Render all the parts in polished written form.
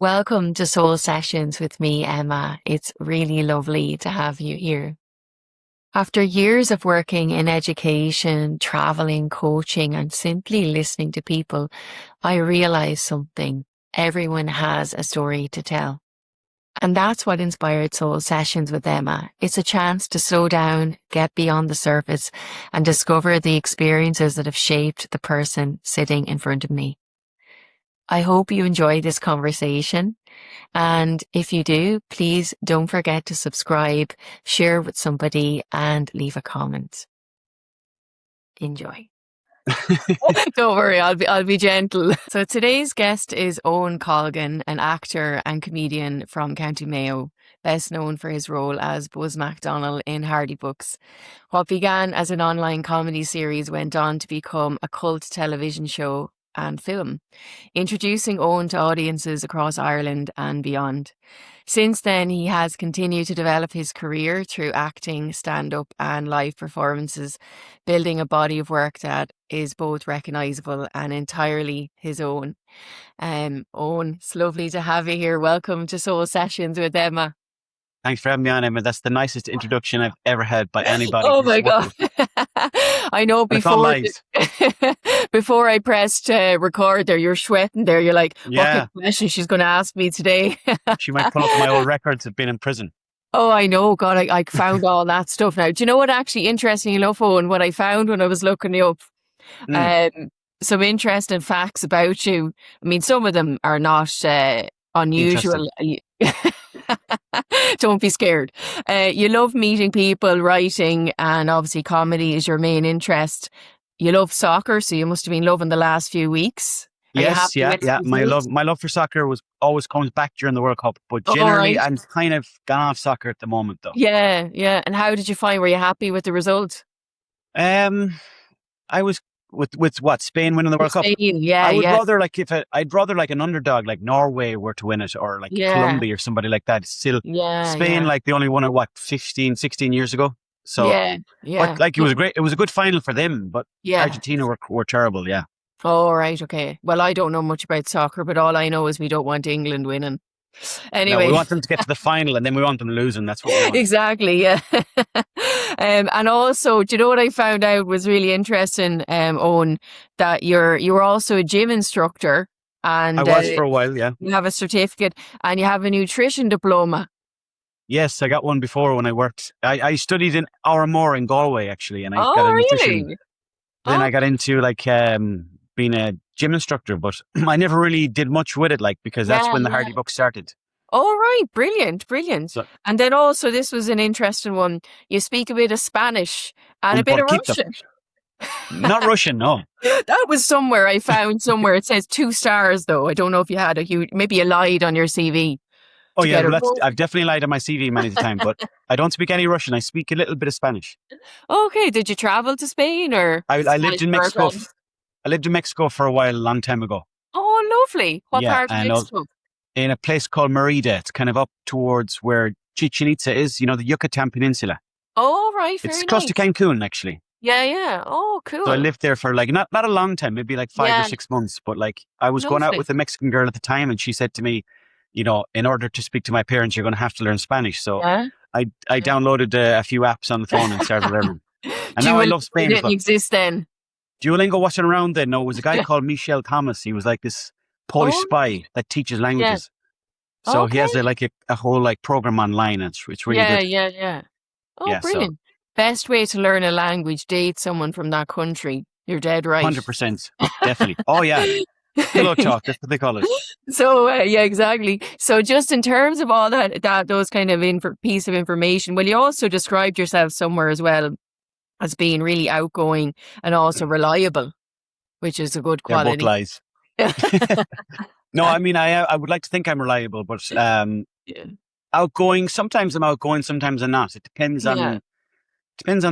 Welcome to Soul Sessions with me, Emma. It's really lovely to have you here. After years of working in education, traveling, coaching, and simply listening to people, I realized something. Everyone has a story to tell. And that's what inspired Soul Sessions with Emma. It's a chance to slow down, get beyond the surface, and discover the experiences that have shaped the person sitting in front of me. I hope you enjoy this conversation. And if you do, please don't forget to subscribe, share with somebody, and leave a comment. Enjoy. Don't worry, I'll be gentle. So today's guest is Owen Colgan, an actor and comedian from County Mayo, best known for his role as Buzz McDonnell in Hardy Books. What began as an online comedy series went on to become a cult television show and film, introducing Owen to audiences across Ireland and beyond. Since then, he has continued to develop his career through acting, stand-up and live performances, building a body of work that is both recognisable and entirely his own. Owen, it's lovely to have you here. Welcome to Soul Sessions with Emma. Thanks for having me on, Emma. That's the nicest introduction I've ever had by anybody. Oh my God. I know before I pressed record there, you're sweating there. You're like, what kind of question she's going to ask me today? She might pull up my old records of being in prison. Oh, I know. God, I found all that stuff now. Do you know what actually interesting enough, Owen, what I found when I was looking you up? Some interesting facts about you. I mean, some of them are not unusual. Don't be scared. You love meeting people, writing, and obviously comedy is your main interest. You love soccer, so you must have been loving the last few weeks. Yes, yeah. My love for soccer always comes back during the World Cup, but generally I'm kind of gone off soccer at the moment, though. Yeah. And how did you find? Were you happy with the result? I was with what, Spain winning the World Cup. Yeah, I'd rather like an underdog like Norway were to win it, or like Colombia or somebody like that. Still, Spain like they only won it 15, 16 years ago. So but like it was great. It was a good final for them, but Argentina were terrible. Yeah. Oh, right. Okay. Well, I don't know much about soccer, but all I know is we don't want England winning. Anyway, no, we want them to get to the final, and then we want them losing. That's what we want. Exactly. Yeah. And also, do you know what I found out was really interesting, Owen, that you were also a gym instructor, and I was for a while. Yeah. You have a certificate, and you have a nutrition diploma. Yes, I got one before when I worked. I studied in Ouramore in Galway actually, and I got a nutrition. Really? Then I got into like being a gym instructor, but I never really did much with it, like, because that's when the Hardy Books started. Oh, right. Brilliant. So, and then also, this was an interesting one. You speak a bit of Spanish and a bit of Russian. Not Russian, no. That was somewhere I found somewhere. It says 2 stars, though. I don't know if you had maybe you lied on your CV. Oh, yeah. I've definitely lied on my CV many times, but I don't speak any Russian. I speak a little bit of Spanish. Okay. Did you travel to Spain or? I lived in Mexico. I lived in Mexico for a while, a long time ago. Oh, lovely. What part of Mexico? In a place called Merida. It's kind of up towards where Chichen Itza is, the Yucatan Peninsula. Oh, right. It's close to Cancun, actually. Yeah. Oh, cool. So I lived there for like, not a long time, maybe like 5 or 6 months, but like I was going out with a Mexican girl at the time, and she said to me, in order to speak to my parents, you're going to have to learn Spanish. So I downloaded a few apps on the phone and started learning. And now I love Spain. It didn't exist then. Duolingo wasn't around then. No, it was a guy called Michel Thomas. He was like this Polish spy that teaches languages. Yeah. So he has a whole like program online. It's really good. Yeah. Oh, brilliant. Best way to learn a language, date someone from that country. You're dead right. 100%. Definitely. Oh, yeah. Pillow talk, that's what they call it. So, exactly. So just in terms of all those kind of piece of information, well, you also described yourself somewhere as well as being really outgoing and also reliable, which is a good quality. Both lies. No, I mean, I would like to think I'm reliable, but outgoing, sometimes I'm outgoing, sometimes I'm not. It depends on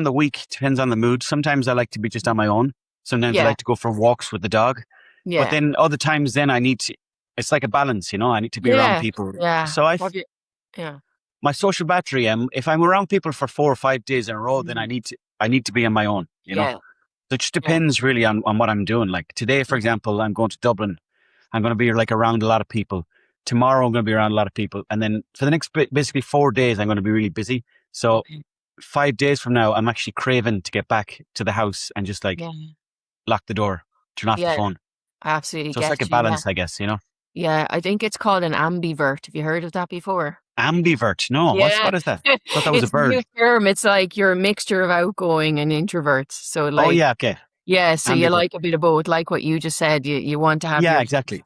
the week, depends on the mood. Sometimes I like to be just on my own. Sometimes I like to go for walks with the dog. Yeah. But then other times then I need to, it's like a balance, I need to be around people. Yeah. So my social battery, if I'm around people for 4 or 5 days in a row, then I need to be on my own, So it just depends really on what I'm doing. Like today, for example, I'm going to Dublin. I'm going to be like around a lot of people. tomorrow I'm going to be around a lot of people. And then for the next basically 4 days, I'm going to be really busy. So Okay. 5 days from now, I'm actually craving to get back to the house and just like Yeah. lock the door, turn off the Yeah. phone. I absolutely So it's like a get you. Yeah. balance, I guess, you know? Yeah. I think it's called an ambivert. Have you heard of that before? Ambivert. No, Yeah. what is that? Thought that was a It's a new bird. term. It's like you're a mixture of outgoing and introverts. So Oh, like, yeah. Okay. yeah, so you Ambivert. like a bit of both, like what you just said. You want to have Yeah, your exactly.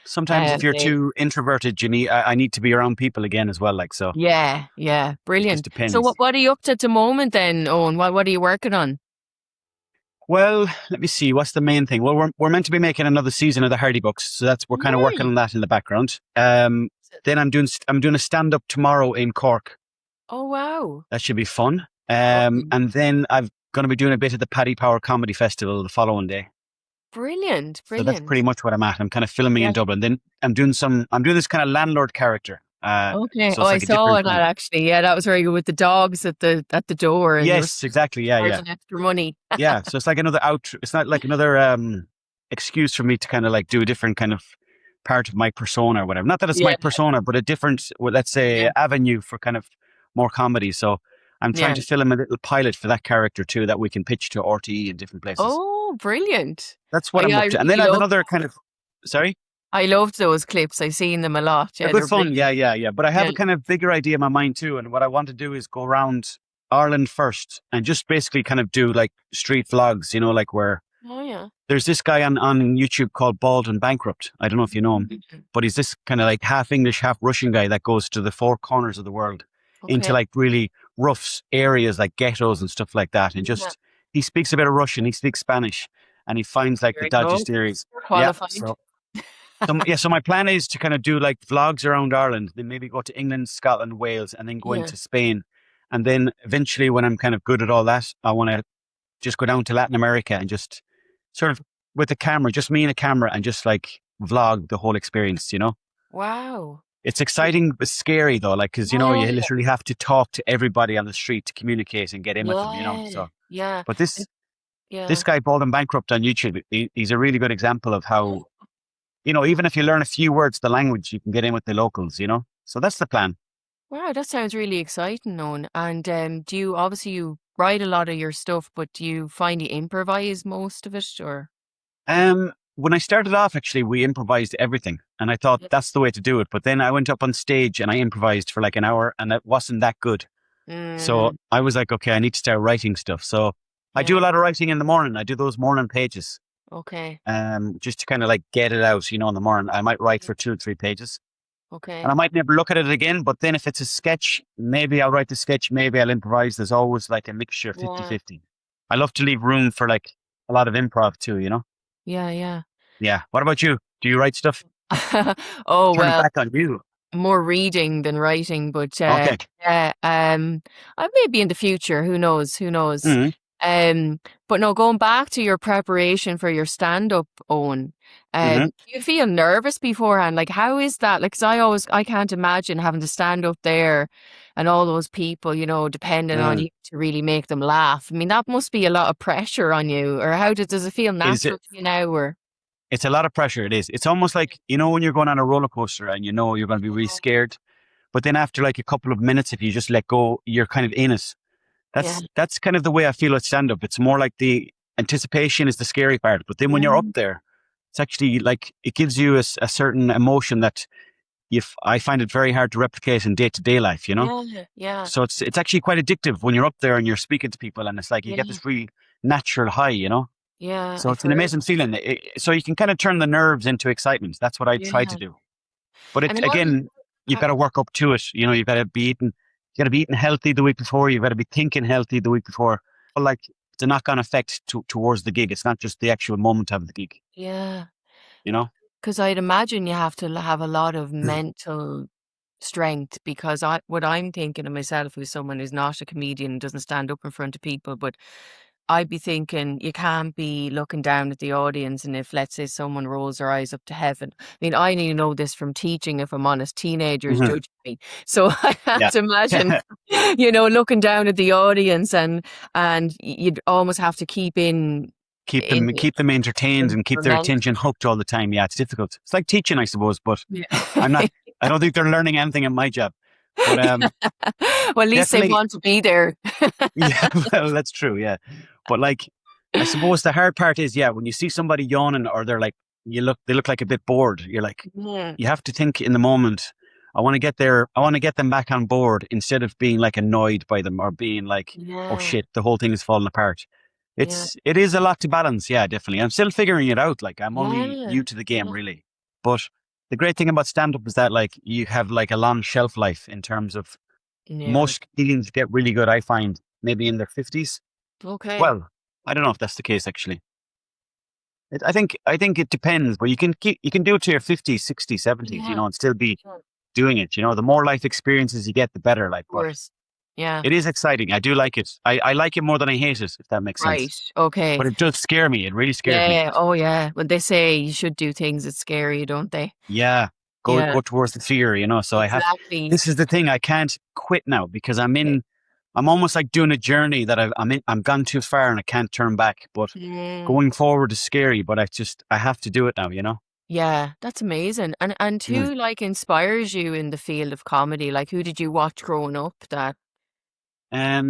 Sometimes if you're day. too introverted, I need to be around people again as well. Like, so Yeah, yeah, it just brilliant. So depends. what are you up to at the moment then, Owen? What are you working on? Well, let me see. What's the main thing? Well, we're meant to be making another season of the Hardy books, so we're kind of working Nice. on that in the background. Then I'm doing a stand up tomorrow in Cork. Oh wow. That should be fun. Okay. And then I'm going to be doing a bit of the Paddy Power Comedy Festival the following day. Brilliant, So that's pretty brilliant. much what I'm at. I'm kind of filming Yeah. in Dublin. Then I'm doing this kind of landlord character. Okay. So Oh, it's I like a saw different that kind. actually. Yeah, that was very good with the dogs at the door, and you were Yes, exactly. Yeah, yeah. charging extra money. Yeah, so it's like it's not like another excuse for me to kind of like do a different kind of part of my persona or whatever. Not that it's Yeah, my persona, but a different, well, let's yeah, say, avenue for kind of more comedy. So I'm trying yeah. to film a little pilot for that character too that we can pitch to RTE in different places. Oh, brilliant. That's Oh what I'm yeah, I up to. And then really I have love. another kind of, sorry? I loved those clips. I've seen them a lot. They're Yeah, good they're fun. Yeah, brilliant. yeah, yeah. But I have Yeah. a kind of bigger idea in my mind too. And what I want to do is go around Ireland first and just basically kind of do like street vlogs, you know, like where Oh yeah. there's this guy on YouTube called Bald and Bankrupt. I don't know if you know him, Mhm. but he's this kind of like half English, half Russian guy that goes to the four corners of the world into Okay. like really rough areas like ghettos and stuff like that. And Yeah. just, he speaks a bit of Russian, he speaks Spanish, and he finds like There the you go. dodgiest areas. Yeah. Qualified. So my plan is to kind of do like vlogs around Ireland, then maybe go to England, Scotland, Wales, and then go Yeah. into Spain. And then eventually, when I'm kind of good at all that, I want to just go down to Latin America and just sort of with a camera, just me and a camera, and just like vlog the whole experience, you know? Wow. It's exciting but scary though, like, because, you know, you Yeah. literally have to talk to everybody on the street to communicate and get in with them, you know? Yeah. So, Yeah. but And- this Yeah. guy, Bald and Bankrupt on YouTube, he's a really good example of how, you know, even if you learn a few words, the language, you can get in with the locals, you know? So that's the plan. Wow, that sounds really exciting, Owen. And do you obviously you write a lot of your stuff, but do you find you improvise most of it, or? When I started off, actually, we improvised everything, and I thought Yeah. that's the way to do it. But then I went up on stage and I improvised for like an hour, and it wasn't that good. So Mm, I was like, okay, I need to start writing stuff. So I do yeah. a lot of writing in the morning. I do those morning pages, Okay. just to kind of like get it out, you know, in the morning. I might write for 2 or 3 pages, and I Okay. might never look at it again. But then if it's a sketch, maybe I'll write the sketch, maybe I'll improvise. There's always like a mixture, Yeah. 50-50. I love to leave room for like a lot of improv too, you know? Yeah. Yeah. Yeah. What about you? Do you write stuff? Oh Turn it well, back on you. more reading than writing, but Okay. yeah, I maybe in the future, who knows, who knows. Hmm. Um, but no, going back to your preparation for your stand-up, Owen, Hmm. do you feel nervous beforehand? Like, how is that? Like, 'cause I can't imagine having to stand up there and all those people, depending on Mm. you to really make them laugh. I mean, that must be a lot of pressure on you, or does it feel Is it? natural to you now, or? It's a lot of pressure. It is. It's almost like, you know, when you're going on a roller coaster and you know you're going to be really scared, but then after like a couple of minutes, if you just let go, you're kind of in it. Yeah. That's kind of the way I feel at stand up. It's more like the anticipation is the scary part, but then when you're up Yeah. there, it's actually like it gives you a certain emotion that I find it very hard to replicate in day to day life. You know, Yeah. Yeah. so it's actually quite addictive when you're up there and you're speaking to people, and it's like you get Yeah. this really natural high. You know. Yeah. So I've it's an heard. amazing feeling. So you can kind of turn the nerves into excitement. That's what I try to Yeah. do. But And how do you, again, you've how, got to work up to it. You know, you got to be eating healthy the week before. You've got to be thinking healthy the week before. But like it's a knock-on effect towards the gig. It's not just the actual moment of the gig. yeah. You know? Because I'd imagine you have to have a lot of mental strength because what I'm thinking of myself who's someone who's not a comedian and doesn't stand up in front of people, but I'd be thinking you can't be looking down at the audience and if let's say someone rolls their eyes up to heaven. I mean, I only know this from teaching, if I'm honest, teenagers Hmm. judge me. So I have Yeah. to imagine, looking down at the audience and you'd almost have to keep in keep them entertained and keep their attention hooked all the time. Yeah, it's difficult. It's like teaching, I suppose, but Yeah. I'm not. I don't think they're learning anything in my job. But well, at least they want to be there. Yeah, well, that's true. Yeah, but like, I suppose the hard part is, yeah, when you see somebody yawning or they're like, they look like a bit bored. You're like, you have to think in the moment. I want to get there. I want to get them back on board instead of being like annoyed by them or being like, oh shit, the whole thing is falling apart. It is a lot to balance. Yeah, definitely. I'm still figuring it out. Like I'm only new to the game really, but the great thing about stand up is that like you have like a long shelf life in terms of most comedians get really good. I find maybe in their 50s. Okay. Well, I don't know if that's the case actually. I think it depends, but you can do it to your 50s, 60s, 70s, and still be doing it. The more life experiences you get, the better. Like, of course. Yeah. It is exciting. I do like it. I like it more than I hate it, if that makes sense. Right. Okay. But it does scare me. It really scares me. Yeah. Oh, yeah. When they say you should do things that's scary, don't they? Yeah. Go towards the fear, So exactly. This is the thing. I can't quit now because I'm almost like doing a journey that I'm gone too far and I can't turn back. But going forward is scary, but I have to do it now, Yeah, that's amazing. And who like inspires you in the field of comedy? Like who did you watch growing up that I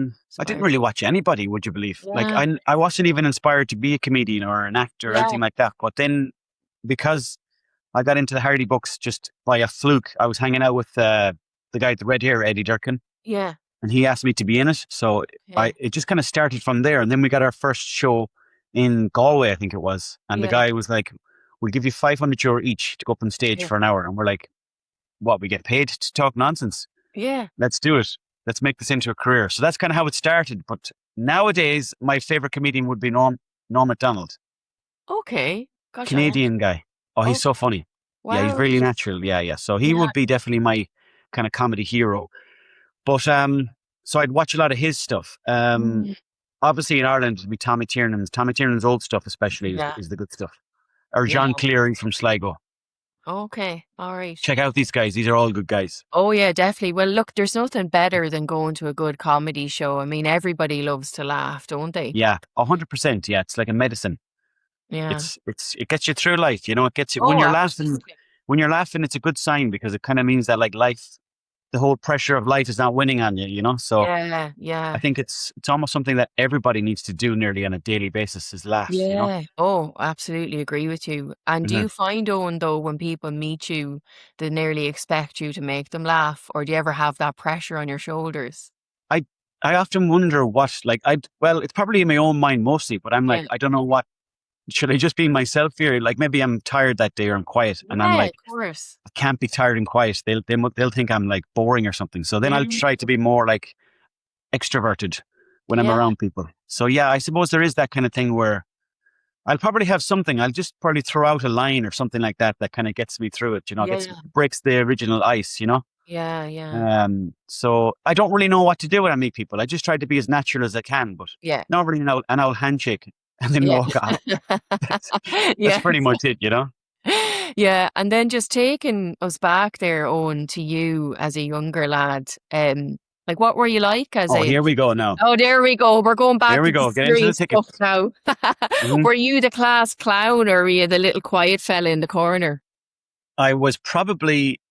didn't really watch anybody, would you believe? Like Yeah. I wasn't even inspired to be a comedian or an actor or anything like that. But then because I got into the Hardy books just by a fluke, I was hanging out with the guy with the red hair, Eddie Durkin. Yeah. And he asked me to be in it. So it just kind of started from there. And then we got our first show in Galway, I think it was. And the guy was like, we'll give you €500 each to go up on stage for an hour. And we're like, what, we get paid to talk nonsense? Yeah. Let's do it. Let's make this into a career. So that's kind of how it started. But nowadays, my favorite comedian would be Norm MacDonald. Okay. Gotcha. Canadian guy. Oh, he's so funny. Wow. Yeah, he's really natural. Yeah. So he would be definitely my kind of comedy hero. But so I'd watch a lot of his stuff. Obviously in Ireland it'd be Tommy Tiernan's. Tommy Tiernan's old stuff especially is the good stuff. Or John Cleary from Sligo. Okay, all right. Check out these guys. These are all good guys. Oh yeah, definitely. Well, look, there's nothing better than going to a good comedy show. I mean, everybody loves to laugh, don't they? Yeah, 100%. Yeah, it's like a medicine. Yeah, it gets you through life. It gets you when you're laughing. When you're laughing, it's a good sign because it kind of means that like life, the whole pressure of life is not winning on you. So yeah. I think it's almost something that everybody needs to do nearly on a daily basis is laugh. Yeah. Oh, absolutely agree with you. And do you find, Owen, though, when people meet you, they nearly expect you to make them laugh, or do you ever have that pressure on your shoulders? I often wonder what, like, it's probably in my own mind mostly, but I'm like, I don't know what, should I just be myself here? Like, maybe I'm tired that day or I'm quiet and I'm like, of course. I can't be tired and quiet. They'll think I'm like boring or something. So then I'll try to be more like extroverted when I'm around people. So yeah, I suppose there is that kind of thing where I'll probably have something. I'll just probably throw out a line or something like that kind of gets me through it, breaks the original ice, Yeah. So I don't really know what to do when I meet people. I just try to be as natural as I can, but not really an old handshake and then walk off. That's pretty much it, Yeah, and then just taking us back there, Owen, to you as a younger lad. Like, what were you like as a... here we go now. Oh, there we go. We're going back to the Get into the ticket stuff now. Were you the class clown or were you the little quiet fella in the corner? I was probably,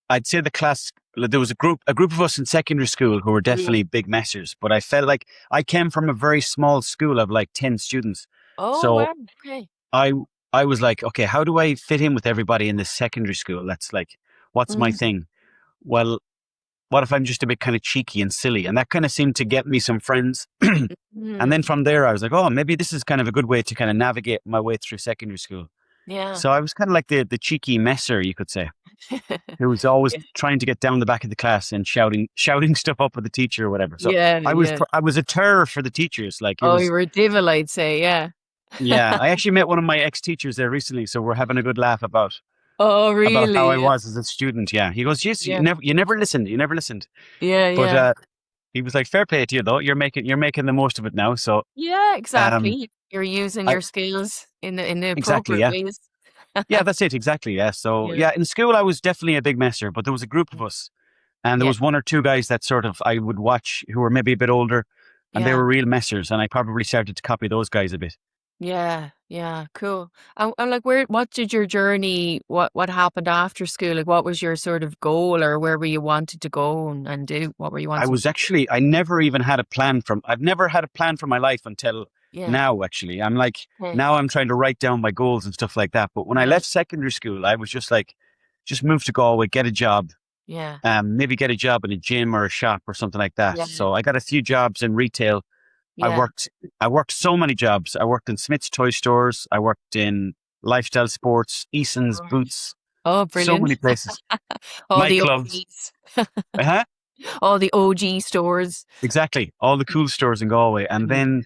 I'd say the class, there was a group of us in secondary school who were definitely big messers, but I felt like I came from a very small school of like 10 students. Oh, wow. Okay. I was like, okay, how do I fit in with everybody in this secondary school? That's like, what's my thing? Well, what if I'm just a bit kind of cheeky and silly? And that kind of seemed to get me some friends. And then from there, I was like, oh, maybe this is kind of a good way to kind of navigate my way through secondary school. Yeah. So I was kind of like the cheeky messer, you could say, who was always trying to get down the back of the class and shouting stuff up at the teacher or whatever. So I was a terror for the teachers. Like, you were a devil, I'd say. Yeah. Yeah. I actually met one of my ex-teachers there recently. So we're having a good laugh about really? how I was as a student. Yeah. He goes, yes, you never listened. You never listened. Yeah. But he was like, fair play to you though. You're making the most of it now. So yeah, exactly. You're using your skills in the appropriate ways. Yeah, that's it. Exactly. Yeah. So in school, I was definitely a big messer, but there was a group of us and there was one or two guys that sort of I would watch who were maybe a bit older and they were real messers. And I probably started to copy those guys a bit. Yeah, yeah, cool. And like, what did your journey, what happened after school? Like, what was your sort of goal, or where were you wanted to go and do? What were you I wanting was to do? actually, I never even had a plan from, I've never had a plan for my life until Yeah. now, actually. I'm like, Okay. now I'm trying to write down my goals and stuff like that. But when I Yeah. left secondary school, I was just like, just move to Galway, get a job, Yeah. maybe get a job in a gym or a shop or something like that. Yeah. So I got a few jobs in retail. I Yeah. worked, I worked so many jobs. I worked in Smith's toy stores. I worked in lifestyle sports, Eason's Right. boots, Oh, so brilliant. many places, All the nightclubs. OGs. Uh-huh. All the OG stores. Exactly. All the cool stores in Galway. And Mm.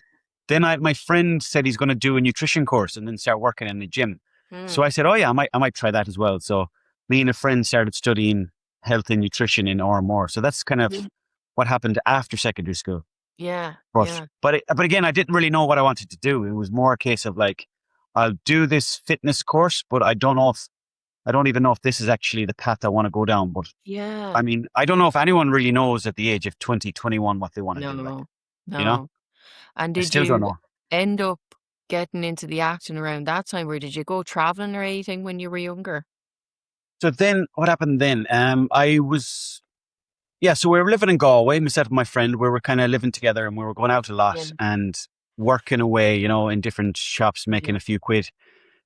then my friend said he's going to do a nutrition course and then start working in the gym. So Mm. I said, oh yeah, I might try that as well. So me and a friend started studying health and nutrition in RMR. So that's kind of Yeah. what happened after secondary school. Yeah. But, Yeah. but again, I didn't really know what I wanted to do. It was more a case of like, I'll do this fitness course, but I don't even know if this is actually the path I want to go down. But Yeah. I mean, I don't know if anyone really knows at the age of 20, 21 what they want to do. Like, No. you know? No. And I did still don't you know. end up getting into the acting around that time, or did you go traveling or anything when you were younger? So then what happened then? So we were living in Galway, myself and my friend, we were kind of living together and we were going out a Yeah. lot and working away, in different shops, making Yeah. a few quid.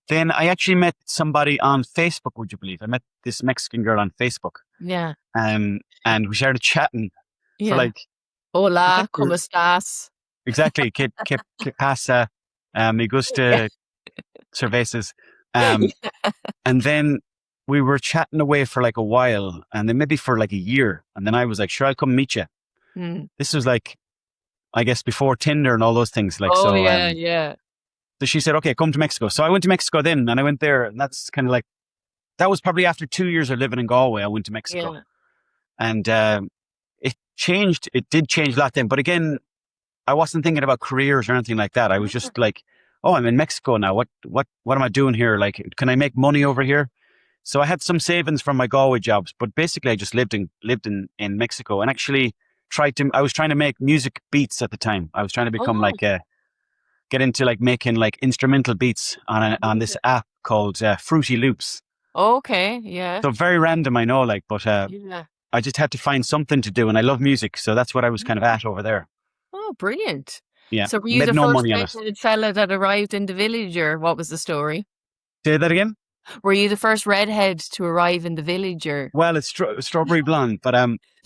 Then I actually met somebody on Facebook, would you believe? I met this Mexican girl on Facebook. Yeah. And we started chatting for Yeah. like, in Hola, fact, ¿cómo estás? exactly, que pasa, me Yeah. gusta cervezas. Um, And then we were chatting away for like a while and then maybe for like a year. And then I was like, sure, I'll come meet you. Mm. This was like, I guess before Tinder and all those things. Like, Oh, so, yeah, yeah. so she said, okay, come to Mexico. So I went to Mexico then and I went there and that's kind of like, that was probably after 2 years of living in Galway. I went to Mexico Yeah. and, it changed. It did change a lot then. But again, I wasn't thinking about careers or anything like that. I was Yeah. just like, oh, I'm in Mexico now. What am I doing here? Like, can I make money over here? So I had some savings from my Galway jobs, but basically I just lived in Mexico and actually I was trying to make music beats at the time. I was trying to become Oh, like, get into like making like instrumental beats on this yeah. app called Fruity Loops. Okay, yeah. So very random, I know, like, but Yeah. I just had to find something to do and I love music. So that's what I was kind of Yeah. at over there. Oh, brilliant. Yeah. So were you Made the no first money on it. redheaded fella that arrived in the village, or what was the story? Say that again? Were you the first redhead to arrive in the village, or Well, it's strawberry blonde, but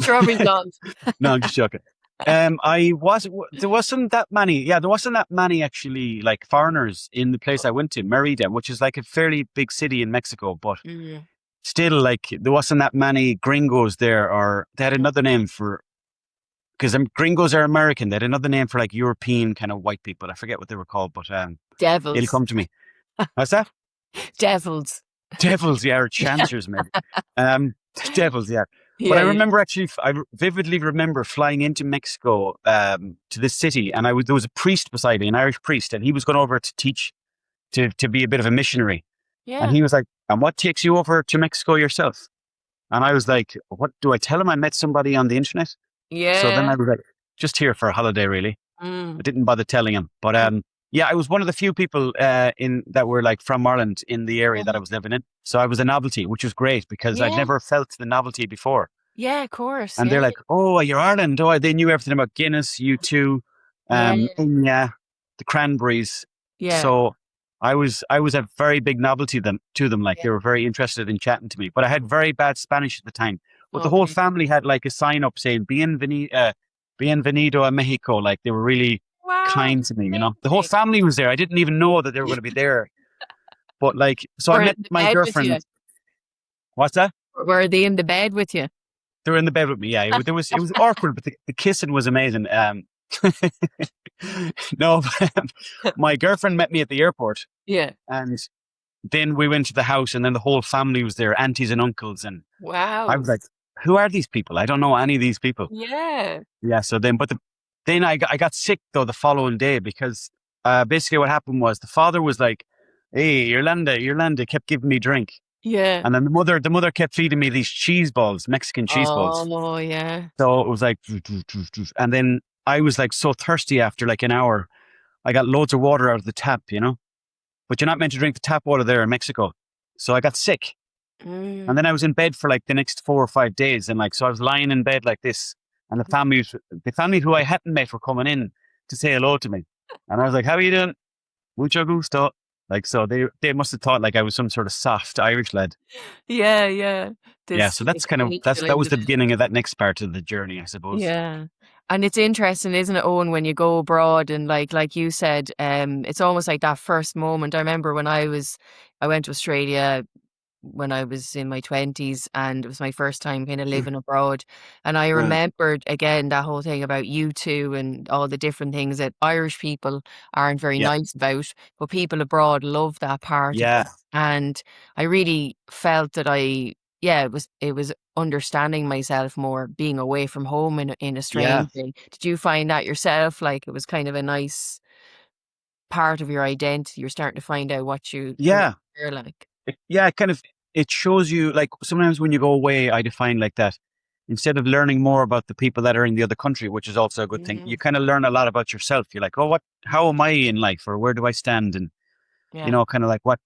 strawberry blonde? no, I'm just joking. There wasn't that many. Yeah, there wasn't that many actually, like foreigners in the place I went to, Merida, which is like a fairly big city in Mexico, but Mm. still, like, there wasn't that many gringos there, or they had Yeah. another name for, because gringos are American. They had another name for like European kind of white people. I forget what they were called, but it'll Devils. come to me. What's that? Devils. Devils, yeah, or chancers, maybe. Um, devils, yeah. But Yeah, I yeah. remember actually, I vividly remember flying into Mexico to this city, and there was a priest beside me, an Irish priest, and he was going over to teach to be a bit of a missionary. And Yeah. he was like, "And what takes you over to Mexico yourself?" And I was like, "What do I tell him? I met somebody on the internet." So then Yeah. I was like, "Just here for a holiday, really." I Mm. didn't bother telling him, but yeah, I was one of the few people in that were like from Ireland in the area that I Yeah. was living in. So I was a novelty, which was great because I'd Yeah. never felt the novelty before. Yeah, of course. And Yeah. they're like, "Oh, you're Ireland." Oh, they knew everything about Guinness, U2, Yeah. Inya, the Cranberries. Yeah. So I was a very big novelty to them. Like Yeah. they were very interested in chatting to me. But I had very bad Spanish at the time. But the whole Okay. family had like a sign up saying Bienvenido a Mexico. Like they were really Wow. kind to me, The whole Amazing. family was there. I didn't even know that they were going to be there. But like, so I Were in met the my bed with you? girlfriend. What's that? Were they in the bed with you? They were in the bed with me. Yeah, it was awkward, but the kissing was amazing. No, my girlfriend met me at the airport, Yeah. and then we went to the house, and then the whole family was there, aunties and uncles, and I Wow. was like, "Who are these people? I don't know any of these people." Yeah. Yeah. So then I got sick though the following day because basically what happened was the father was like, "Hey, Irlanda," kept giving me drink. Yeah. And then the mother kept feeding me these cheese balls, Mexican cheese balls. Oh, yeah. So it was like, and then I was like so thirsty after like an hour. I got loads of water out of the tap, but you're not meant to drink the tap water there in Mexico. So I got sick. And then I was in bed for like the next 4 or 5 days. And like, so I was lying in bed like this, and the family who I hadn't met were coming in to say hello to me. And I was like, how are you doing? Mucho gusto. Like, so they must have thought like I was some sort of soft Irish lad. Yeah. Yeah. So that was the beginning of that next part of the journey, I suppose. Yeah. And it's interesting, isn't it, Owen, when you go abroad and like you said, it's almost like that first moment. I remember when I went to Australia when I was in my 20s, and it was my first time kind of living abroad. And I remembered again that whole thing about U2 and all the different things that Irish people aren't very nice about, but people abroad love that part of it. And I really felt that it was understanding myself more being away from home in a strange thing. Did you find that yourself? Like it was kind of a nice part of your identity. You're starting to find out what you're like. It shows you, like, sometimes when you go away, I define like that. Instead of learning more about the people that are in the other country, which is also a good thing, you kind of learn a lot about yourself. You're like, oh, how am I in life, or where do I stand? And, kind of like what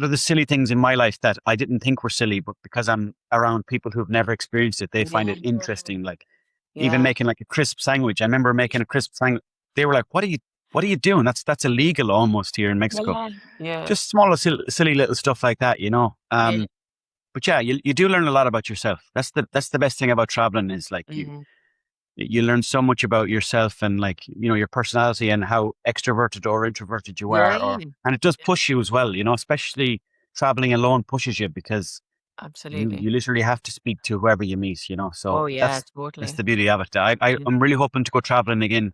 are the silly things in my life that I didn't think were silly, but because I'm around people who've never experienced it, they find it interesting. Like even making like a crisp sandwich. I remember making a crisp sandwich. They were like, what are you doing? That's illegal almost here in Mexico. Just small, silly little stuff like that, But yeah, you do learn a lot about yourself. That's the best thing about traveling is like you learn so much about yourself and like, your personality and how extroverted or introverted you are. And it does push you as well, especially traveling alone pushes you because absolutely you literally have to speak to whoever you meet, So totally. That's the beauty of it. I'm really hoping to go traveling again,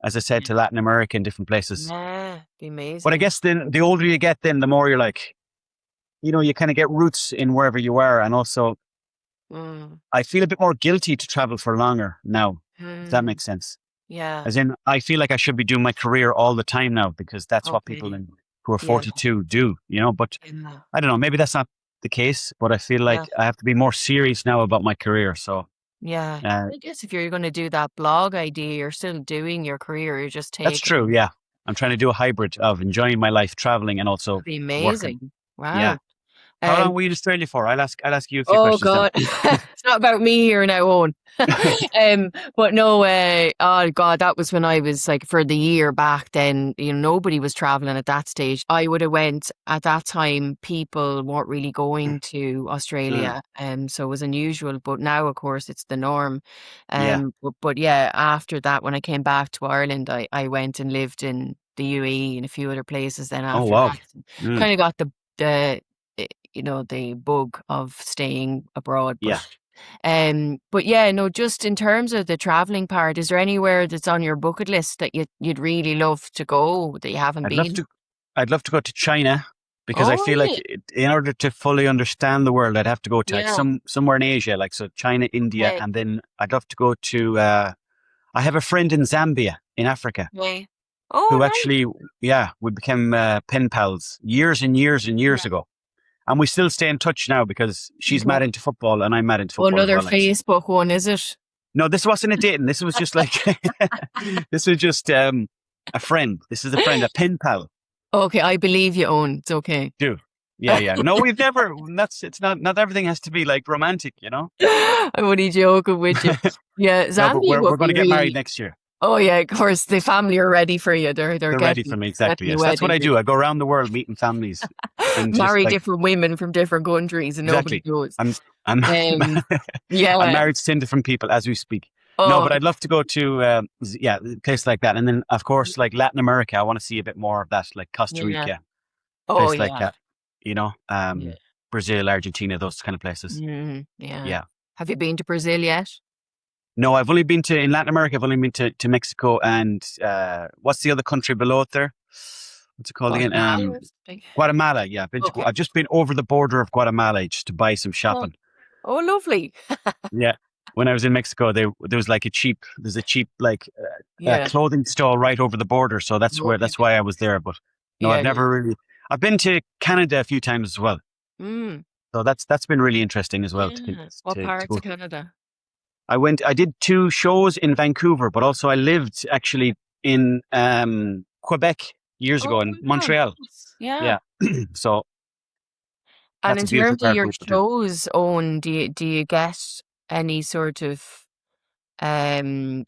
as I said, to Latin America and different places. Yeah, be amazing. But I guess then the older you get, then the more you're like, you kind of get roots in wherever you are. And also I feel a bit more guilty to travel for longer now, if that makes sense. Yeah. As in, I feel like I should be doing my career all the time now because that's what people who are 42 do, but I don't know, maybe that's not the case, but I feel like I have to be more serious now about my career. So I guess if you're going to do that blog idea, you're still doing your career. You're just taking. That's true. Yeah. I'm trying to do a hybrid of enjoying my life traveling and also be amazing. working. Wow. Yeah. How long were you in Australia for? I'll ask you a few questions. Oh God, it's not about me here now, Owen. But no, oh God, that was when I was like for the year back then, nobody was traveling at that stage. I would have went at that time, people weren't really going to Australia. So it was unusual, but now of course it's the norm. But after that, when I came back to Ireland, I went and lived in the UAE and a few other places then after that. Kind of got the bug of staying abroad. But just in terms of the traveling part, is there anywhere that's on your bucket list that you'd really love to go that you haven't been? I'd love to go to China because I feel like in order to fully understand the world, I'd have to go to like somewhere in Asia, like so China, India, and then I'd love to go to. I have a friend in Zambia in Africa. Who actually, we became pen pals years and years and years ago. And we still stay in touch now because she's mad into football and I'm mad into football. Another Facebook one, is it? No, this wasn't a dating. This was just like, this was just a friend. This is a friend, a pen pal. Okay, I believe you, Owen. It's okay. Do. Yeah. No, we've never, it's not everything has to be like romantic, I'm only joking with you. Yeah, Zambia. We're going to get married next year. Oh yeah, of course. The family are ready for you. They're ready for me, exactly. Yes. That's what I do. I go around the world meeting families, and marry different women from different countries, and nobody knows. I'm married to 10 different people as we speak. No, but I'd love to go to a place like that, and then of course like Latin America. I want to see a bit more of that, like Costa Rica, place like that. Brazil, Argentina, those kind of places. Yeah. Have you been to Brazil yet? No, I've only been in Latin America. I've only been to Mexico and what's the other country below it there? What's it called again? Guatemala. Yeah, I've just been over the border of Guatemala just to buy some shopping. Oh, lovely. Yeah, when I was in Mexico, there was like a cheap clothing store right over the border, so that's why I was there. But no, I've never really. I've been to Canada a few times as well. So that's been really interesting as well. What parts of Canada? I did 2 shows in Vancouver, but also I lived actually in Quebec years Oh, ago in wow. Montreal. Yeah. Yeah. So And that's in a beautiful terms of part your of it too. shows, Owen, do you get any sort of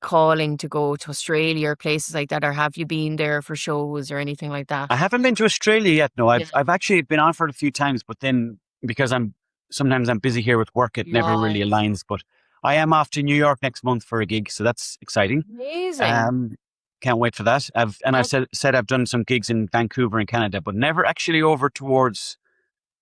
calling to go to Australia or places like that, or have you been there for shows or anything like that? I haven't been to Australia yet. No, Yeah. I've actually been offered a few times, but then because sometimes I'm busy here with work, it never really Yes. aligns. But I am off to New York next month for a gig, so that's exciting. Amazing. Um, can't wait for that. I've That, said I've done some gigs in Vancouver and Canada, but never over towards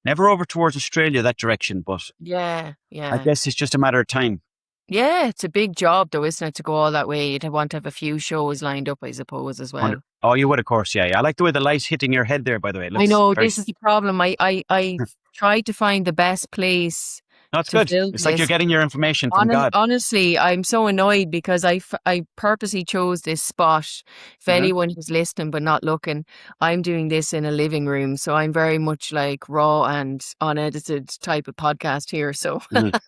Australia that direction. But yeah, I yeah. guess it's just a matter of time. Yeah, it's a big job though, isn't it, to go all that way? You'd want to have a few shows lined up, I suppose, as well. Oh, you would, of course, yeah. I like the way the light's hitting your head there. By the way, it I looks know very. this is the problem. I tried to find the best place That's to good. film It's like you're this. getting your information from God. Honestly, I'm so annoyed because I purposely chose this spot. If Uh-huh. anyone who's listening but not looking, I'm doing this in a living room, so I'm very much like raw and unedited type of podcast here. So Mhm. No,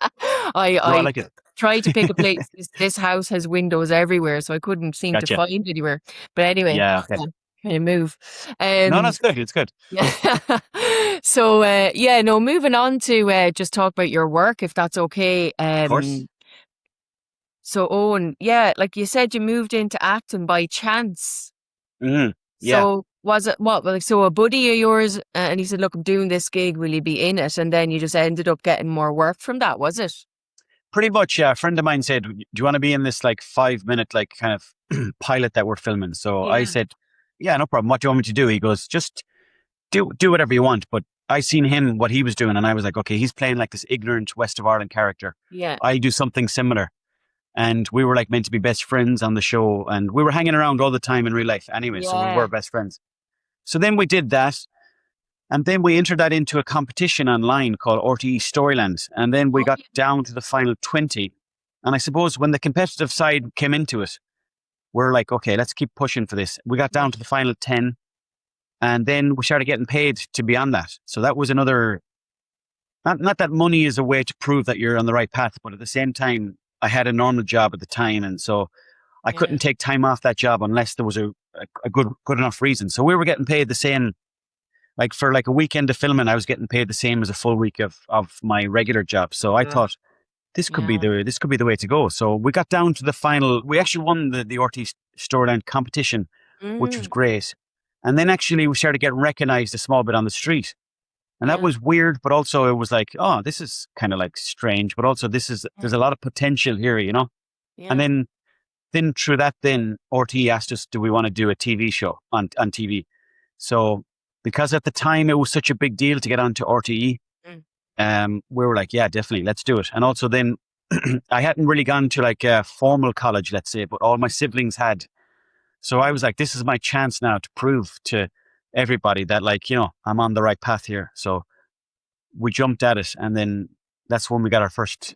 I I like it. tried to pick a place. This house has windows everywhere, so I couldn't seem to Gotcha. find anywhere. But anyway, Yeah. Okay. yeah, kind of move. No, Um, that's good. It's good. yeah. So yeah, no, moving on to just talk about your work, if that's okay. Of course. So Owen, yeah, like you said, you moved into acting by chance. Hmm. Yeah. So was it what, like, so a buddy of yours, and he said, "Look, I'm doing this gig. Will you be in it?" And then you just ended up getting more work from that, was it? Pretty much. Yeah. A friend of mine said, "Do you want to be in this like 5 minute like kind of pilot that we're filming?" So I Yeah. said, "Yeah, no problem. What do you want me to do?" He goes, "Just do whatever you want." But I seen him what he was doing, and I was like, "Okay, he's playing like this ignorant West of Ireland character. Yeah. I do something similar." And we were like meant to be best friends on the show, and we were hanging around all the time in real life anyway. So we were Yeah. best friends. So then we did that. And then we entered that into a competition online called RTE Storyland. And then we Oh, got down to the final 20. And I suppose when the competitive side came into it, we're like, okay, let's keep pushing for this. We got yeah. down to the final 10. And then we started getting paid to be on that. So that was another, not that money is a way to prove that you're on the right path, but at the same time, I had a normal job at the time. And so I Yeah. couldn't take time off that job unless there was a good enough reason. So we were getting paid the same. Like for like a weekend of filming, I was getting paid the same as a full week of my regular job. So I Yeah. thought this could be Yeah. the way to go. So we got down to the final. We actually won the RT Storyline competition, which was Mm, great. And then actually we started getting recognized a small bit on the street. And that yeah. was weird, but also it was like, oh, this is kind of like strange, but also there's a lot of potential here, you know? And Yeah. then through that, then RT asked us, do we want to do a TV show on TV? So because at the time it was such a big deal to get onto RTE, Mm. we were like, yeah, definitely, let's do it. And also then I hadn't really gone to like a formal college, let's say, but all my siblings had. So I was like, this is my chance now to prove to everybody that like, I'm on the right path here. So we jumped at it. And then that's when we got our first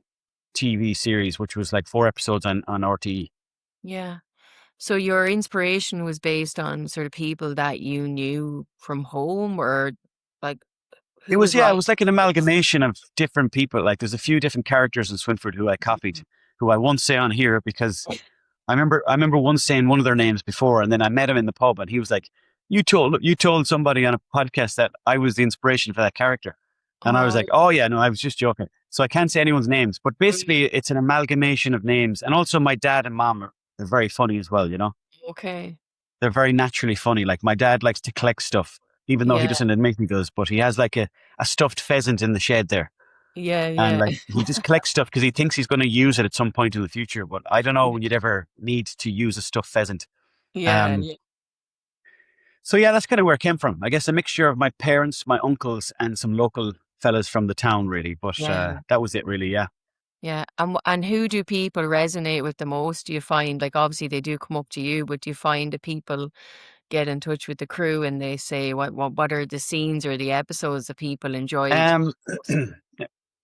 TV series, which was like 4 episodes on RTE. Yeah. So your inspiration was based on sort of people that you knew from home, or like It who was, was yeah, it writing was like an this? amalgamation of different people. Like there's a few different characters in Swinford who I copied, who I won't say on here because I remember once saying one of their names before, and then I met him in the pub, and he was like, "You told somebody on a podcast that I was the inspiration for that character," and I was Oh, like, "Oh yeah, no, I was just joking." So I can't say anyone's names, but basically it's an amalgamation of names, and also my dad and mom are very funny as well. okay. They're very naturally funny. Like my dad likes to collect stuff, even though he Yeah. doesn't admit he does, but he has like a stuffed pheasant in the shed there. Yeah. And Yeah. like he just collects stuff because he thinks he's going to use it at some point in the future. But I don't know when you'd ever need to use a stuffed pheasant. Yeah. Um, Yeah. so yeah, that's kind of where it came from. I guess a mixture of my parents, my uncles, and some local fellas from the town, really. But Yeah. that was it, really. Yeah. Yeah. And who do people resonate with the most? Do you find, like, obviously they do come up to you, but do you find that people get in touch with the crew and they say what are the scenes or the episodes that people enjoyed Um, most?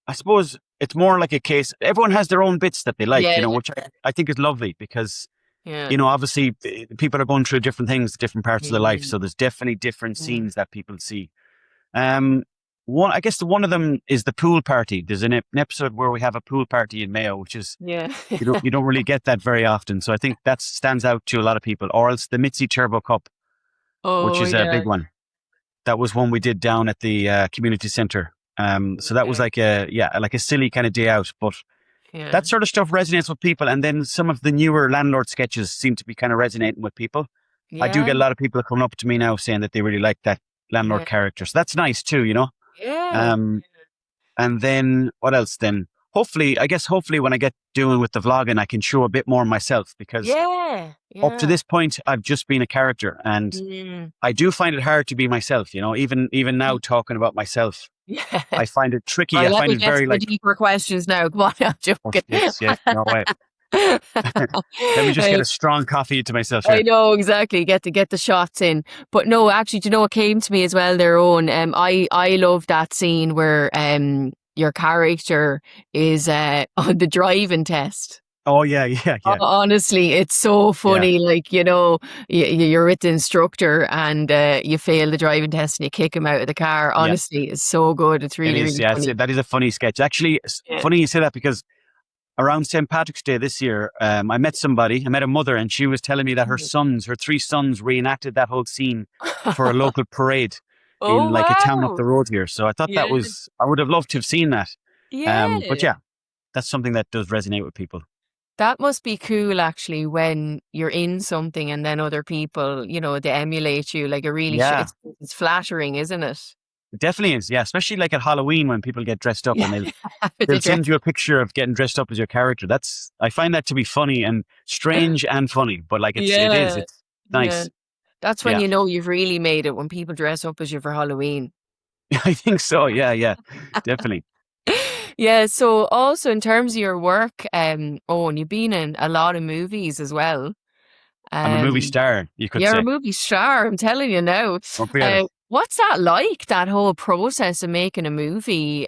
I suppose it's more like a case. Everyone has their own bits that they like, Yeah. which I think is lovely because Yeah. obviously people are going through different things, different parts of their life. Mm, So there's definitely different mm. scenes that people see. Um, I guess one of them is the pool party. There's an episode where we have a pool party in Mayo, which is Yeah. you don't really get that very often. So I think that stands out to a lot of people. Or else the Mitzi Turbo Cup. which Oh, is a yeah. big one. That was one we did down at the community center. So that was Okay. like a silly kind of day out, but Yeah. that sort of stuff resonates with people. And then some of the newer landlord sketches seem to be kind of resonating with people. I do Yeah. get a lot of people coming up to me now saying that they really like that landlord Yeah. character. So that's nice too, you know? Yeah. Um, and then what else then? Hopefully when I get doing with the vlogging, I can show a bit more myself because Yeah. up to Yeah. this point, I've just been a character and Mm. I do find it hard to be myself, you know, even now talking about myself, Yeah. I find it tricky. Right, I let find me it get to very the like, deeper questions now. Come on, I'm oh joking. shit, no way. Let me just get Like, a strong coffee to myself I here. know exactly. Get the shots in. But no, actually, do you know what came to me as well? Their own. I love that scene where your character is on the driving test. Oh yeah, yeah, yeah, Honestly, it's so yeah. funny. Like, you're with the instructor and you fail the driving test and you kick him out of the car. Yeah, Honestly, it's so good. It's it really, is. really Yeah, funny. that is a funny sketch. Actually, it's Yeah. funny you say that because around St. Patrick's Day this year, I met somebody. I met a mother, and she was telling me that her 3 sons, reenacted that whole scene for a local parade in Oh, like a town up wow. the road here. So I thought that Yeah. was. I would have loved to have seen that. But Yeah. yeah, that's something that does resonate with people. That must be cool actually when you're in something and then other people, they emulate you. Like it really Yeah, it's flattering, isn't it? it definitely is. Yeah, especially like at Halloween when people get dressed up and Yeah. they'll The send dress. you a picture of getting dressed up as your character. I find that to be funny and strange and funny, but like Yeah. it's Yeah. nice. That's when Yeah, you know you've really made it when people dress up as you for Halloween. I think so. Yeah, yeah, definitely. Yeah, so also in terms of your work, Owen, you've been in a lot of movies as well. I'm a movie Um, star, you could you're a say. movie star, I'm telling you now. Don't forget it. What's that like, that whole process of making a movie?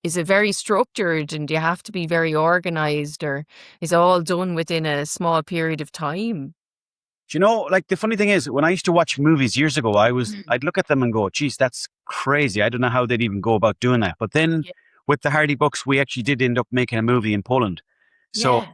Is it very structured and do you have to be very organized, or is it all done within a small period of time? Do you know, like the funny thing is, when I used to watch movies years ago, Mm. I'd look at them and go, geez, that's crazy. I don't know how they'd even go about doing that. But then Yeah. with the Hardy Books, we actually did end up making a movie in Poland. So Yeah.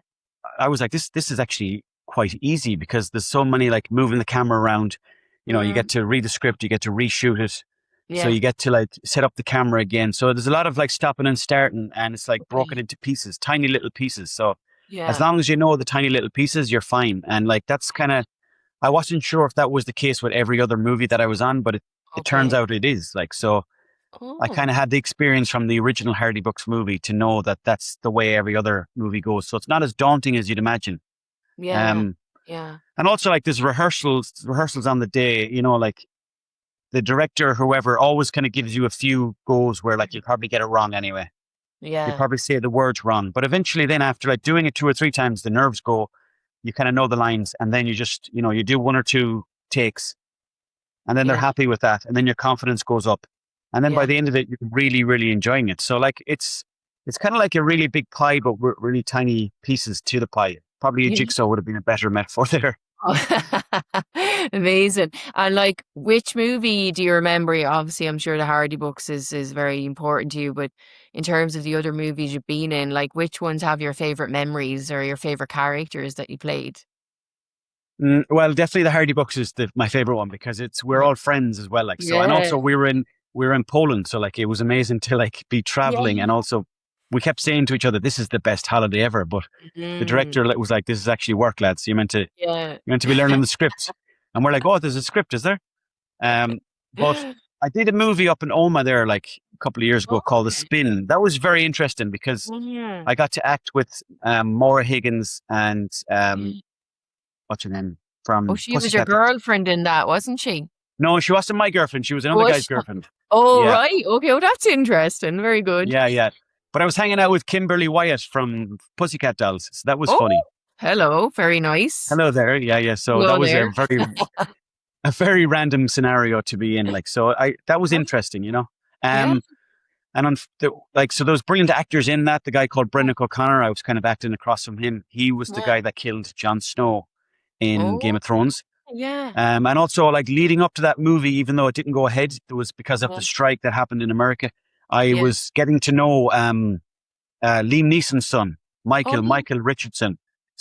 I was like, this is actually quite easy because there's so many like moving the camera around. You know, you get Mm. to read the script, you get to reshoot it. So Yeah. you get to like set up the camera again. So there's a lot of like stopping and starting and it's like broken Okay. into pieces, tiny little pieces. So as Yeah. long as you know the tiny little pieces, you're fine. And like that's kind of, I wasn't sure if that was the case with every other movie that I was on, but it turns Okay. out it is. Like, so I Oh. kind of had the experience from the original Hardy Books movie to know that that's the way every other movie goes. So it's not as daunting as you'd imagine. Yeah. Um, Yeah. and also like there's rehearsals on the day, you know, like the director, whoever always kind of gives you a few goes where like you'll probably get it wrong anyway. You'll Yeah. probably say the words wrong, but eventually then after like doing it 2 or 3 times, the nerves go, you kind of know the lines and then you just, you know, you do 1 or 2 takes and then they're Yeah. happy with that. And then your confidence goes up. And then by Yeah. the end of it, you're really, really enjoying it. So like, it's kind of like a really big pie, but really tiny pieces to the pie. Probably a Yeah. jigsaw would have been a better metaphor there. Oh, amazing. And like, which movie do you remember? Obviously, I'm sure the Hardy books is very important to you, but in terms of the other movies you've been in, like, which ones have your favorite memories or your favorite characters that you played? Well, definitely the Hardy Books is my favorite one because we're Yeah. all friends as well. Like so, and Yeah. also we were in Poland, so like it was amazing to like be traveling, and Yeah. also we kept saying to each other, "This is the best holiday ever." But the Mm, director was like, "This is actually work, lads. yeah. you meant to be learning the script," and we're like, "Oh, there's a script, is there?" But I did a movie up in Oma there like a couple of years ago called The Okay. Spin. That was very interesting because Yeah. I got to act with Maura Higgins and Yeah. what's her name Oh, from she was your Pussycat. girlfriend in that, wasn't she? No, she wasn't my girlfriend. She was another Was guy's she? girlfriend. Oh, Yeah, right. Okay. Oh, that's interesting. Very good. yeah, yeah. But I was hanging out with Kimberly Wyatt from Pussycat Dolls, so that was Oh, funny. hello. Very nice. Hello there. Yeah, yeah. So that Hello was there. a very random scenario to be in. Like, so that was Oh, interesting, you know. yeah. Um, and so there was brilliant actors in that. The guy called Brendan O'Connor, I was kind of acting across from him. He was the Yeah. guy that killed Jon Snow in Game Oh, of Thrones. yeah. And also like leading up to that movie, even though it didn't go ahead, it was because of Yeah. the strike that happened in America. I Yeah. was getting to know Liam Neeson's son, Oh, yeah. Michael Richardson.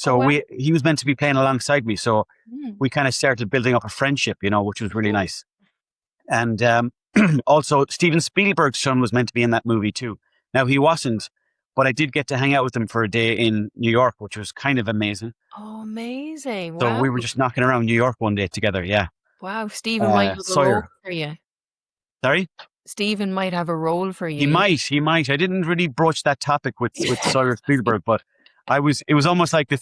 Oh, So wow. he was meant to be playing alongside me. So Mm. we kind of started building up a friendship, which was really Oh, nice. And also, Steven Spielberg's son was meant to be in that movie too. Now, he wasn't, but I did get to hang out with him for a day in New York, which was kind of amazing. oh, amazing. So Wow. we were just knocking around New York one day together. Yeah. Wow. Stephen might have a role Sawyer. for you. Sorry? Stephen might have a role for He you. might. He might. I didn't really broach that topic with Sawyer Spielberg, but it was almost like the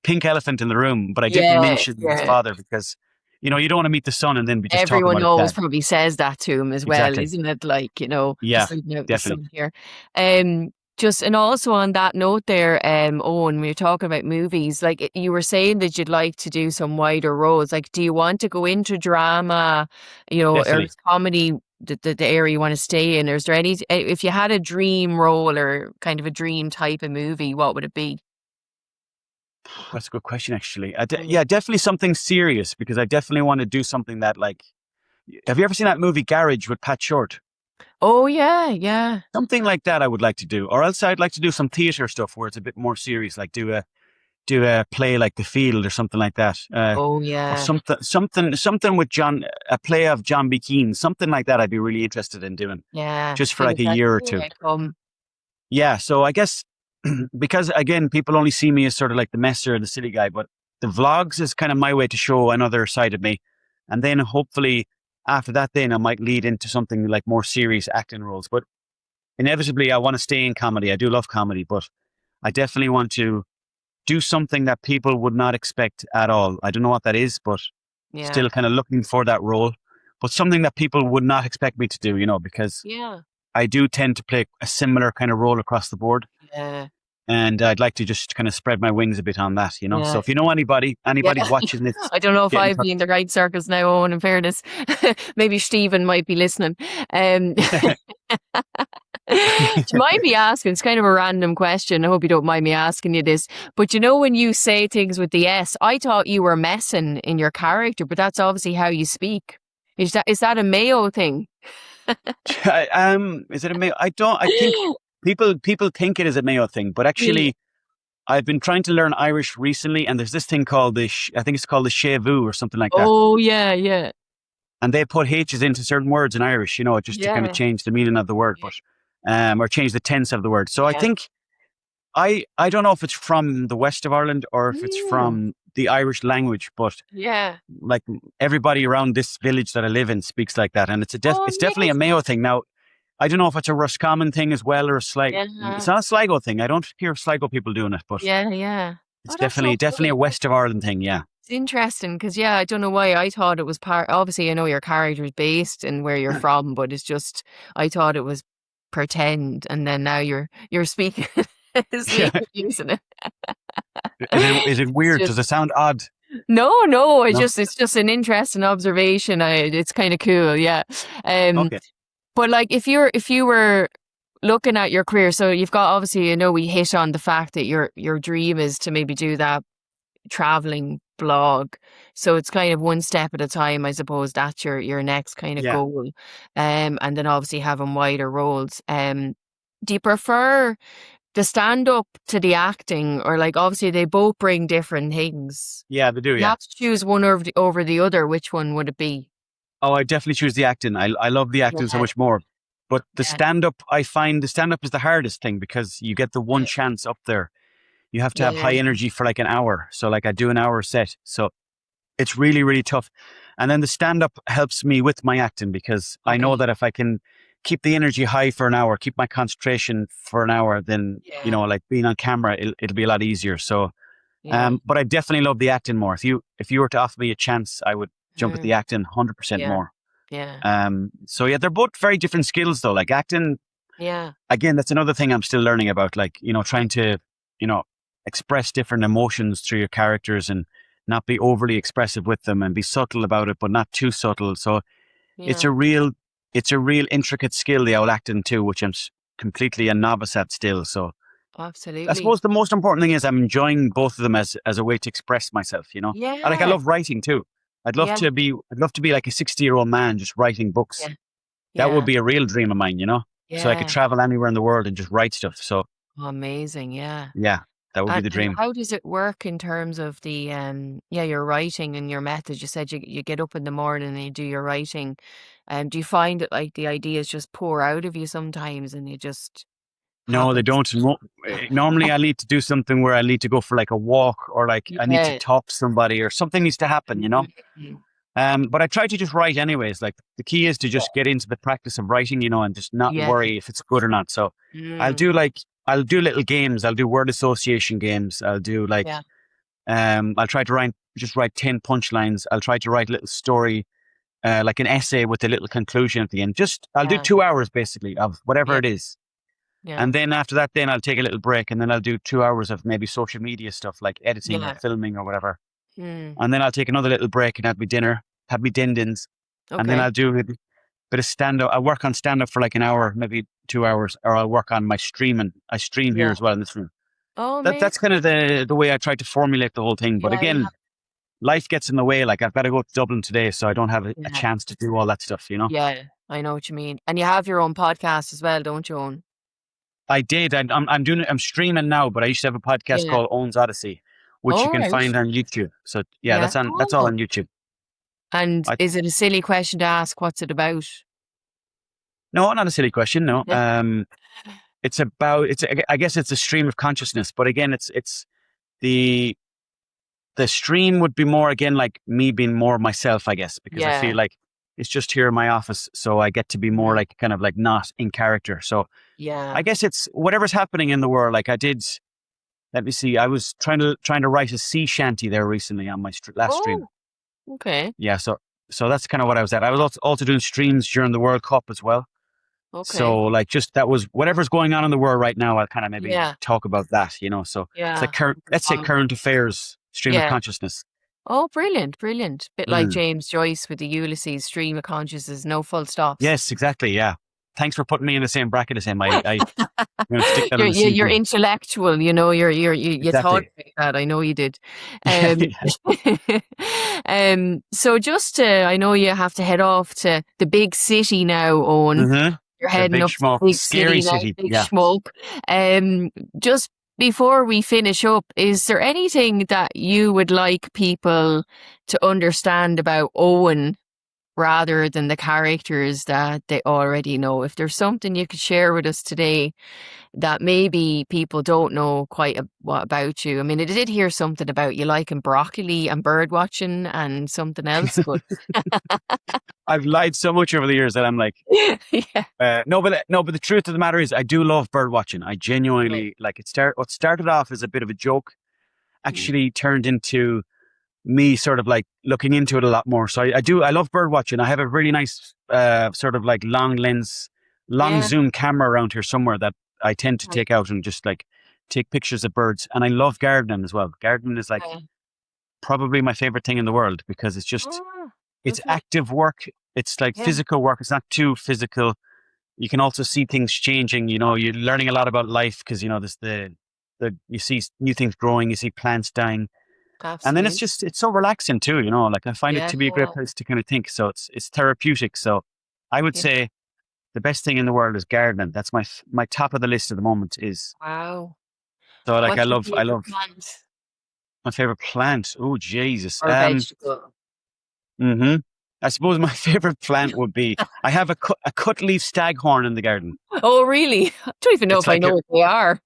pink elephant in the room, but I didn't Yeah, mention his yeah. father because, you don't want to meet the son and then be just talking Everyone about his always dad. probably says that to him as well, Exactly. isn't it? Like, Yeah, just leaving out the definitely. sun here. Just and also on that note there, Owen, when you're talking about movies, like you were saying that you'd like to do some wider roles. Like, do you want to go into drama, or Definitely. is comedy the area you want to stay in? Or is there any, if you had a dream role or kind of a dream type of movie, what would it be? That's a good question, actually. Mm. Yeah, definitely something serious because I definitely want to do something that, like, have you ever seen that movie Garage with Pat Short? Oh yeah, yeah. Something like that I would like to do. Or else I'd like to do some theater stuff where it's a bit more serious, like do a play like The Field or something like that. Oh Or yeah. something with a play of John B. Keane, something like that I'd be really interested in doing Yeah. just for Kind like of a that year or two. here I come. Yeah. So I guess because again, people only see me as sort of like the messer, the silly guy, but the vlogs is kind of my way to show another side of me. And then hopefully after that, then I might lead into something like more serious acting roles. But inevitably, I want to stay in comedy. I do love comedy, but I definitely want to do something that people would not expect at all. I don't know what that is, but Yeah. still kind of looking for that role, but something that people would not expect me to do, because Yeah. I do tend to play a similar kind of role across the board. Yeah. And I'd like to just kind of spread my wings a bit on that. So Yeah. if you know anybody Yeah. watching this, I don't know if get in I'd touch. be in the right circles now, Owen, in fairness. Maybe Stephen might be listening. Do you mind me asking? It's kind of a random question. I hope you don't mind me asking you this. But when you say things with the S, I thought you were messing in your character, but that's obviously how you speak. Is that a Mayo thing? Is it a Mayo? I think people think it is a Mayo thing, but Yeah. actually I've been trying to learn Irish recently, and there's this thing called I think it's called the chevu or something like that. Oh, yeah, yeah. And they put H's into certain words in Irish, just to kind of Yeah. change the meaning of the word, but or change the tense of the word. So I Yeah. think I don't know if it's from the west of Ireland or if it's Mm. from the Irish language, but Yeah. like everybody around this village that I live in speaks like that, and Oh, it's definitely a amazing. Mayo thing. Now I don't know if it's a Roscommon thing as well or a Yeah. It's not a Sligo thing. I don't hear Sligo people doing it, but Yeah, yeah. it's Oh, that's so definitely cool. a west of Ireland thing. Yeah, It's interesting because, yeah, I don't know why I thought it was obviously, I know your character is based in where you're from, but it's just, I thought it was pretend, and then now you're speaking, yeah. speaking using it. Is it It's weird? just, Does it sound odd? no, No. it's just an interesting observation. It's kind of cool, yeah. Um, Okay. but like if you were looking at your career, so you've got obviously, we hit on the fact that your dream is to maybe do that traveling blog. So it's kind of one step at a time, I suppose. That's your next kind of Yeah. goal. And then obviously having wider roles. Do you prefer the stand up to the acting, or like obviously they both bring different things? Yeah, they do. You Yeah. have to choose one over the other. Which one would it be? Oh, I definitely choose the acting. I love the acting so Yeah, much more. But the yeah, stand up, I find the stand up is the hardest thing because you get the one yeah, chance up there. You have to have yeah. high energy for like an hour. So like I do an hour set. So it's really, really tough. And then the stand up helps me with my acting because I know Okay. that if I can keep the energy high for an hour, keep my concentration for an hour, then, Yeah, like being on camera, it'll be a lot easier. So, yeah, but I definitely love the acting more. If you were to offer me a chance, I would jump at mm, the acting 100% yeah, more. yeah, So yeah, they're both very different skills though. Like acting, yeah, again, that's another thing I'm still learning about. Like, trying to, you know, express different emotions through your characters and not be overly expressive with them and be subtle about it, but not too subtle. So it's yeah. a real, intricate skill, the old acting too, which I'm completely a novice at still. So I Absolutely. suppose the most important thing is I'm enjoying both of them as a way to express myself. I Yeah, love writing too. yeah, I'd love to be like a 60-year-old man just writing books. yeah, That would yeah, be a real dream of mine. So I could yeah. travel anywhere in the world and just write stuff. So Oh, amazing. Yeah. yeah. That would be the And dream. how does it work in terms of the your writing and your methods? You said you get up in the morning and you do your writing. Do you find that like the ideas just pour out of you sometimes and you just No, they happens? don't. Normally I need to do something where I need to go for like a walk, or like I need to Yeah. talk to somebody, or something needs to happen, Mhm. But I try to just write anyways. Like the key is to just get into the practice of writing, and just not Yeah. worry if it's good or not. So I'll Mm. do I'll do little games. I'll do word association games. I'll do Yeah. I'll try to write 10 punchlines. I'll try to write a little story, like an essay with a little conclusion at the end. I'll do Yeah. 2 hours basically of whatever Yeah. it is. Yeah. And then after that, then I'll take a little break, and then I'll do 2 hours of maybe social media stuff like editing or Yeah. filming or whatever. Mm. And then I'll take another little break and have my dinner, have my din-dins, and then Okay. I'll do a bit of stand-up. I'll work on stand-up for like an hour, maybe 2 hours, or I'll work on my streaming. I stream here Yeah. as well in this room. Oh, That's amazing. kind of the way I try to formulate the whole thing. But Yeah. Yeah. again, life gets in the way. Like I've got to go to Dublin today, so I don't have a Yeah. chance to do all that stuff, Yeah. I know what you mean. And you have your own podcast as well, don't you, Owen? I did. I'm streaming now, but I used to have a podcast Yeah. called Owen's Odyssey, which you All can right. find on YouTube. So yeah, Yeah. that's all Oh. on YouTube. And I, is it a silly question to ask? What's it about? no, not a silly question. No. I guess it's a stream of consciousness, but again, it's the stream would be more again like me being more myself, I guess, because I Yeah. feel like it's just here in my office, so I get to be more Mhm. like kind of like not in character. So I Yeah. guess it's whatever's happening in the world. Like I did. Let me see. I was trying to write a sea shanty there recently on my last stream. Oh, okay. Yeah, so that's kind of what I was at. I was also doing streams during the World Cup as well. Okay. So like just that was whatever's going on in the world right now. I'll kind of maybe Yeah. talk about that. So it's like Yeah. let's say current affairs stream of Yeah. consciousness. Oh, brilliant, brilliant. Bit like Mm. James Joyce with the Ulysses stream of consciousness, no full stops. Yes, exactly. Yeah. Thanks for putting me in the same bracket as him. I'm going to stick that on the You're CV. intellectual, you thought Exactly. about that. I know you did. Yeah. So just I know you have to head off to the big city now, Owen. Mm-hmm. You're The heading big up to the schmuck, big scary city now, city. big Yeah. smoke. Just before we finish up, is there anything that you would like people to understand about Owen rather than the characters that they already know? If there's something you could share with us today that maybe people don't know quite what about you. I mean, I did hear something about you liking broccoli and bird watching and something else, but I've lied so much over the years that I'm like, yeah. no, but the truth of the matter is, I do love bird watching. I genuinely like it. What started off as a bit of a joke actually turned into me sort of like looking into it a lot more. So I love bird watching. I have a really nice sort of like long Yeah. zoom camera around here somewhere that I tend to take out and just like take pictures of birds. And I love gardening as well. Gardening is like probably my favorite thing in the world, because it's just it's Lovely. active work. It's like Yeah. physical work. It's not too physical. You can also see things changing. You're learning a lot about life, because there's the you see new things growing. You see plants dying. And then Absolutely. it's so relaxing too, like I find it Yeah. to be a great place to kind of think. So it's therapeutic. So I would Yeah. say the best thing in the world is gardening. That's my top of the list at the moment is. Wow. So like What's your I favorite love plant my favorite plant. Oh Jesus. or vegetable? I suppose my favorite plant would be, I have a cut leaf staghorn in the garden. Oh, really? I don't even know It's if I like know what they are.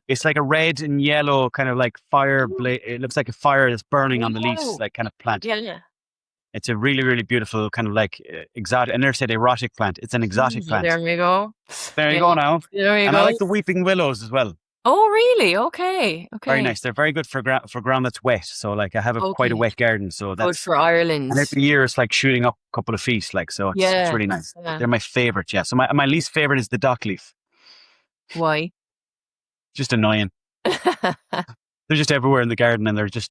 It's like a red and yellow kind of like fire blade. It looks like a fire that's burning on the leaves, Wow. like kind of plant. Yeah. It's a really, really beautiful kind of like exotic. I never said erotic plant. It's an exotic plant. There we go. There you go now. There you And go. I like the weeping willows as well. Oh, really? Okay. Very nice. They're very good for ground that's wet. So like I have quite a wet garden. So Good that's for Ireland. And every year it's like shooting up a couple of feet. Like, so it's really nice. Yeah. They're my favorite. Yeah. So my least favorite is the dock leaf. Why? Just annoying. They're just everywhere in the garden, and they're just,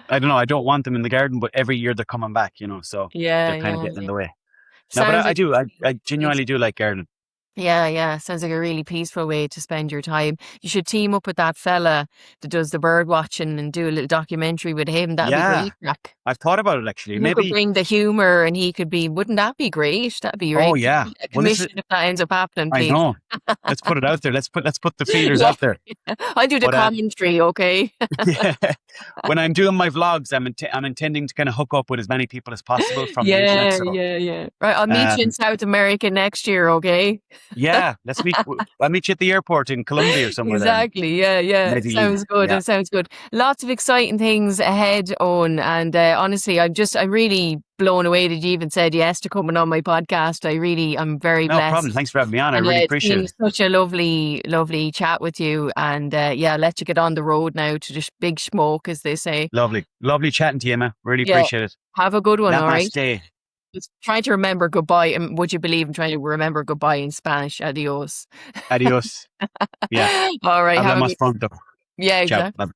I don't know. I don't want them in the garden, but every year they're coming back, so they're kind of getting in the way. No, but I genuinely do like gardening. Yeah. Sounds like a really peaceful way to spend your time. You should team up with that fella that does the bird watching and do a little documentary with him. That'd be Yeah, great, crack. I've thought about it actually. You could Maybe. bring the humor and he could be, wouldn't that be great? That'd be Oh great. yeah. A Well, this is. commission if that ends up happening, I please. know. Let's put it out there. Let's put the feelers Yeah. out there. I'll do the But commentary, okay? yeah, when I'm doing my vlogs, I'm intending to kind of hook up with as many people as possible from the internet. So Yeah. Right, I'll meet you in South America next year, okay? yeah, I'll meet you at the airport in Colombia or somewhere. Exactly. Yeah. Medellin. Sounds good. Yeah. It sounds good. Lots of exciting things ahead, Owen. And honestly, I'm really blown away that you even said yes to coming on my podcast. I'm very No blessed. problem. Thanks for having me on. I And really it's appreciate been it. such a lovely chat with you. And I'll let you get on the road now to just big smoke, as they say. Lovely chatting to you, Emma. Really Yeah. appreciate it. Have a good one, all right? Namaste. Just trying to remember goodbye. And would you believe I'm trying to remember goodbye in Spanish? Adios. Adios. Yeah. All right. Habla Have a más good. pronto. Yeah, Ciao. exactly. Bye.